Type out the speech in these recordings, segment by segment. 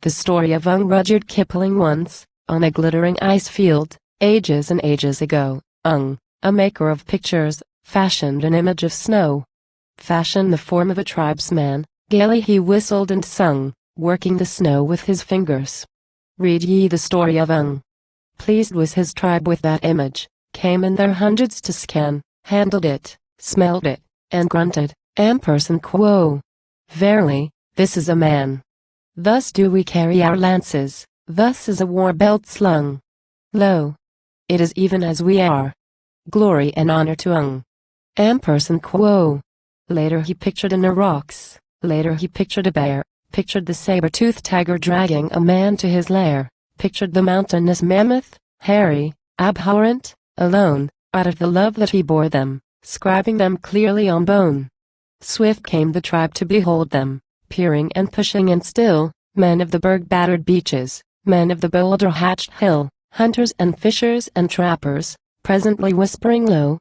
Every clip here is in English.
The story of Rudyard Kipling. Once, on a glittering ice field, ages and ages ago, a maker of pictures, fashioned an image of snow. Fashioned the form of a tribesman, gaily he whistled and sung, working the snow with his fingers. Read ye the story of Pleased was his tribe with that image, came in their hundreds to scan, handled it, smelled it, and grunted, quo. Verily, this is a man. Thus do we carry our lances, thus is a war belt slung. Lo! It is even as we are. Glory and honor to quo. Later he pictured in the rocks, later he pictured a bear, pictured the saber-toothed tiger dragging a man to his lair, pictured the mountainous mammoth, hairy, abhorrent, alone, out of the love that he bore them, scribing them clearly on bone. Swift came the tribe to behold them, peering and pushing, and still, men of the berg-battered beaches, men of the boulder-hatched hill, hunters and fishers and trappers, presently whispering low,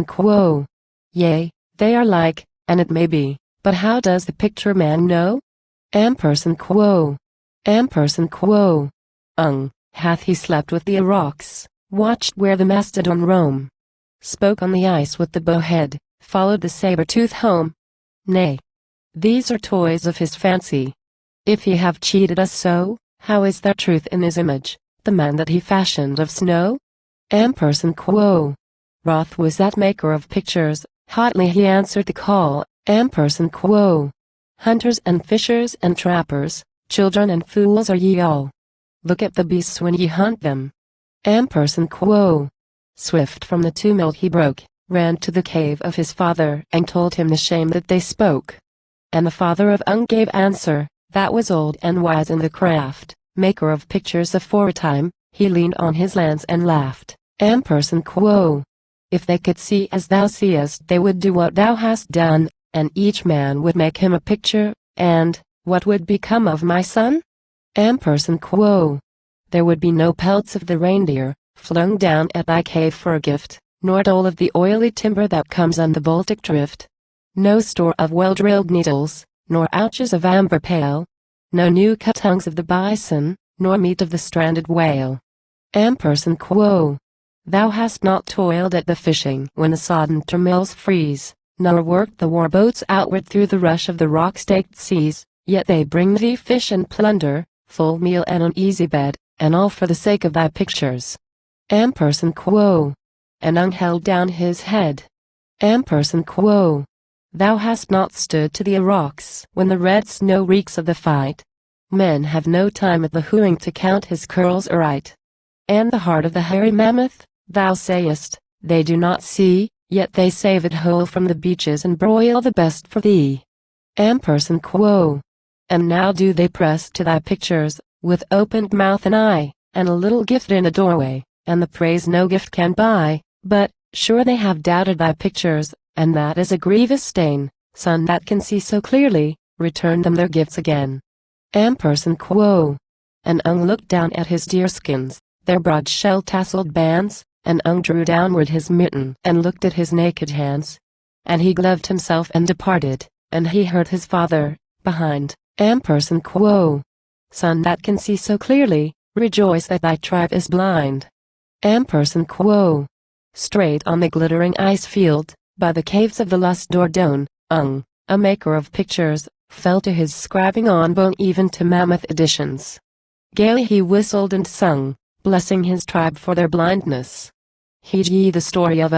quo. Yea, they are like, and it may be, but how does the picture man know? Quo. Quo. Hath he slept with the rocks, watched where the mastodon roam, spoke on the ice with the bowhead, followed the saber-tooth home? Nay. These are toys of his fancy. If he have cheated us so, how is there truth in his image, the man that he fashioned of snow? Quo. Wroth was that maker of pictures, hotly he answered the call, quo. Hunters and fishers and trappers, children and fools are ye all. Look at the beasts when ye hunt them. Quo. Swift from the tumult he broke, ran to the cave of his father and told him the shame that they spoke. And the father of gave answer, that was old and wise in the craft, maker of pictures aforetime, he leaned on his lance and laughed, quo. If they could see as thou seest, they would do what thou hast done, and each man would make him a picture, and, what would become of my son? Quo. There would be no pelts of the reindeer, flung down at thy cave for a gift, nor dole of the oily timber that comes on the Baltic drift. No store of well-drilled needles, nor ouches of amber pale. No new-cut tongues of the bison, nor meat of the stranded whale. Quo. Thou hast not toiled at the fishing when the sodden turmoils freeze, nor worked the war boats outward through the rush of the rock-staked seas, yet they bring thee fish and plunder, full meal and an easy bed, and all for the sake of thy pictures. Quo. And held down his head. Quo. Thou hast not stood to the rocks when the red snow reeks of the fight. Men have no time at the hewing to count his curls aright. And the heart of the hairy mammoth, thou sayest, they do not see, yet they save it whole from the beaches and broil the best for thee. Quo. And now do they press to thy pictures, with opened mouth and eye, and a little gift in a doorway, and the praise no gift can buy, but, sure they have doubted thy pictures, and that is a grievous stain. Son that can see so clearly, return them their gifts again. Quo. And looked down at his deerskins, their broad shell-tasseled bands, and drew downward his mitten and looked at his naked hands. And he gloved himself and departed, and he heard his father, behind, Quo. Son that can see so clearly, rejoice that thy tribe is blind. Quo. Straight on the glittering ice field, by the caves of the Lustdordone, a maker of pictures, fell to his scribing on bone even to mammoth editions. Gaily he whistled and sung, blessing his tribe for their blindness. Heed ye the story of